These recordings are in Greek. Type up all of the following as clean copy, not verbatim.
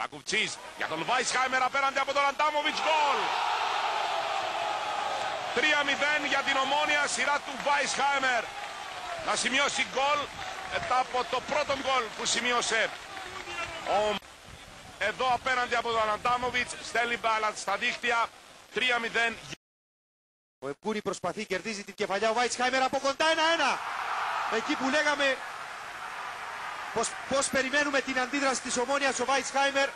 Βακουφτσής για τον Βάισχάιμερ απέναντι από τον Αντάμοβιτς, γκολ! 3-0 για την Ομόνοια, σειρά του Βάισχάιμερ να σημειώσει γκολ μετά από το πρώτο γκολ που σημείωσε εδώ απέναντι από τον Αντάμοβιτς. Στέλνει μπάλα στα δίχτυα, 3-0. Ο Ευκούρη προσπαθεί, κερδίζει την κεφαλιά ο Βάισχάιμερ από κοντά, 1-1. Εκεί που λέγαμε πώς περιμένουμε την αντίδραση της Ομόνοιας, ο Βάισχάιμερ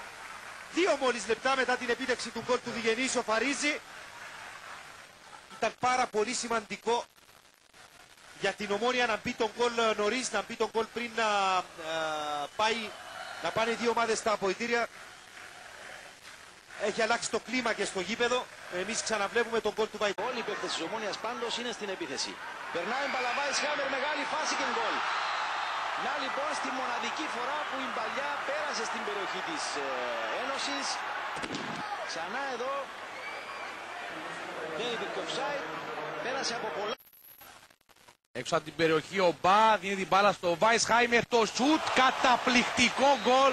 2 μόλις λεπτά μετά την επίτευξη του γκολ του Διγενή σοφαρίζει. Ήταν πάρα πολύ σημαντικό για την Ομόνια να μπει τον γκολ νωρίς, να μπει τον γκολ πριν να πάνε οι δύο ομάδες στα αποδυτήρια. Έχει αλλάξει το κλίμα και στο γήπεδο. Εμείς ξαναβλέπουμε τον γκολ του Βάισχάιμερ. Όλοι οι παίκτες της Ομόνοιας πάντως είναι στην επίθεση. Περνάει μπάλα Βάισχάιμερ, μεγάλη φάση και γκολ. Να λοιπόν στη μοναδική φορά που η μπαλιά πέρασε στην περιοχή της Ένωσης. Ξανά εδώ δεν υπήρχε offside, πέρασε από πολλά. Έξω από την περιοχή ο Μπα δίνει την μπάλα στο Βάισχάιμερ, το σουτ, καταπληκτικό γκολ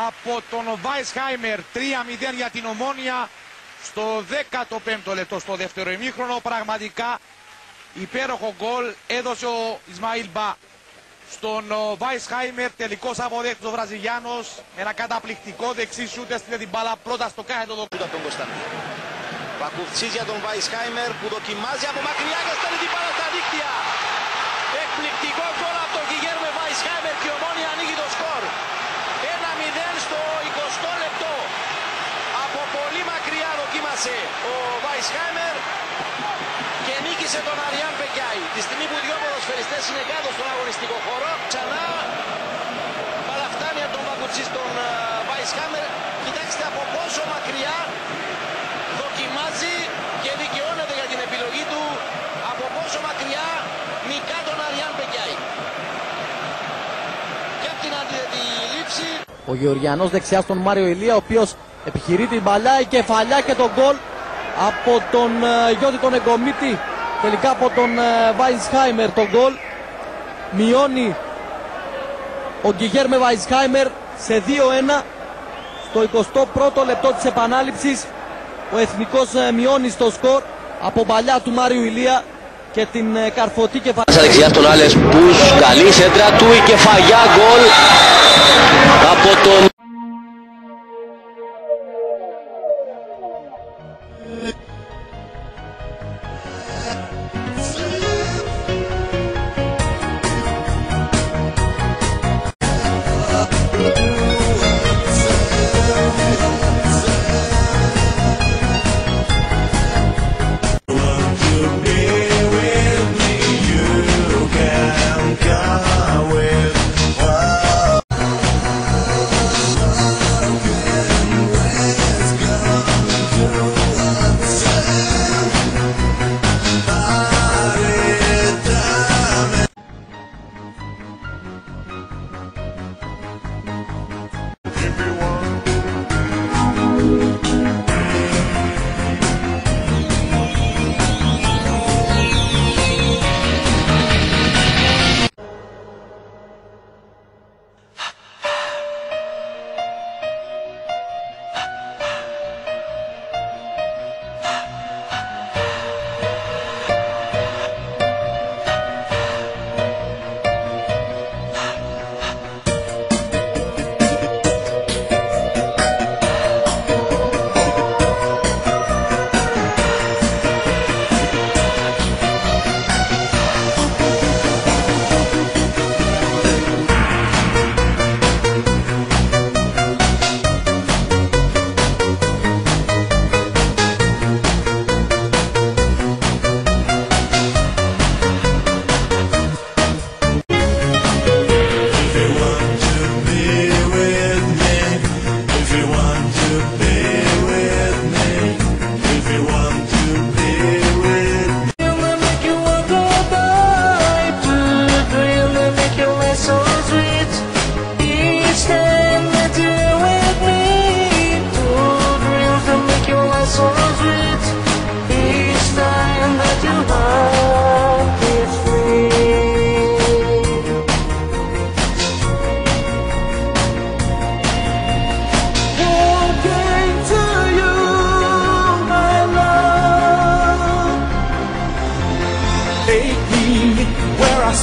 από τον Βάισχάιμερ. 3-0 για την Ομόνοια στο 15ο λεπτό, στο δεύτερο ημίχρονο. Πραγματικά υπέροχο γκολ έδωσε ο Ισμαήλ Μπα στον Βάισχάιμερ. Τελικός αποδέχτης ο Βραζιλιάνος, ένα καταπληκτικό δεξί σούτ, έστειλε την μπάλα πρώτα στο κάθετο από τον Κωνσταντίνο. Βακουφτσής για τον Βάισχάιμερ που δοκιμάζει από μακριά και στέλνει την μπάλα στα δίκτυα. Εκπληκτικό γκολ από τον Γκιγέρμε Βάισχάιμερ και η Ομόνοια ανοίγει το σκορ. 1-0 στο 20ο λεπτό. Από πολύ μακριά δοκίμασε ο Βάισχάιμερ και νίκησε τον Αριάν Πεκιάη. Τη στιγμή που οι δύο ποδοσφαιριστές είναι κάτω στον αγωνιστικό χώρο, ξανά μπάλα φτάνει από τον Βακουφτσή στον Βάισχάιμερ. Κοιτάξτε από πόσο μακριά δοκιμάζει και δικαιώνεται για την επιλογή του. Από πόσο μακριά νικά τον Αριάν Πεκιάη. Και από την αντίθετη λήψη ο Γεωργιανός δεξιά στον Μάριο Ηλία, ο οποίος επιχειρεί την μπαλιά, η κεφαλιά και τον γκολ από τον Γιώτη τον Εγκομίτη, τελικά από τον Βάισχάιμερ τον γκολ. Μειώνει ο Γκιγέρμε Βάισχάιμερ σε 2-1 στο 21ο λεπτό της επανάληψης. Ο Εθνικός μειώνει στο σκορ από παλιά του Μάριου Ηλία και την καρφωτή κεφαλιά. Στα δεξιά στον Άλες Πούς, καλή σέντρα του, η κεφαλιά γκολ από τον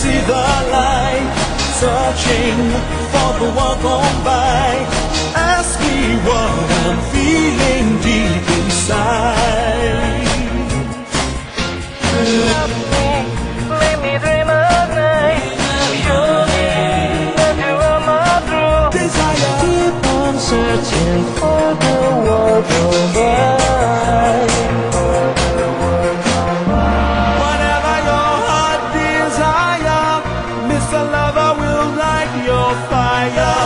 see the light, searching for the one gone by. Ask me what I'm feeling deep inside. Love me, make me dream at night. Show me that you are my true desire. Keep on searching for the one gone by. Whatever your heart desire, Mr. Lover will light your fire.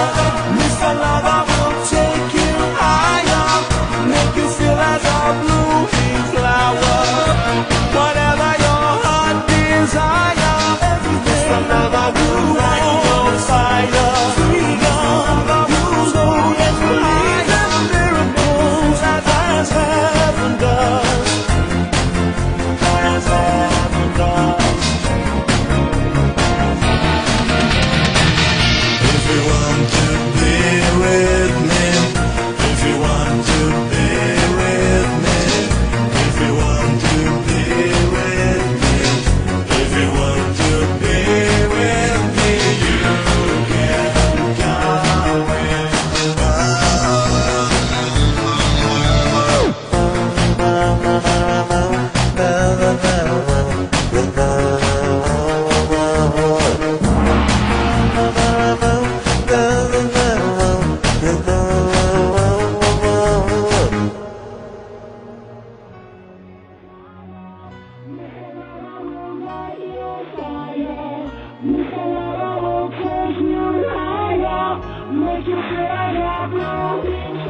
Mr. Lover will take you higher, make you feel as a blooming flower. Whatever your heart desire, Mr. Lover will light your fire. Freedom, you know that higher miracles as heaven does, as heaven does. If you want to be with me, if you want to be with me, if you want to be with me, if you want to be with me, you can come with Make you feel like a blue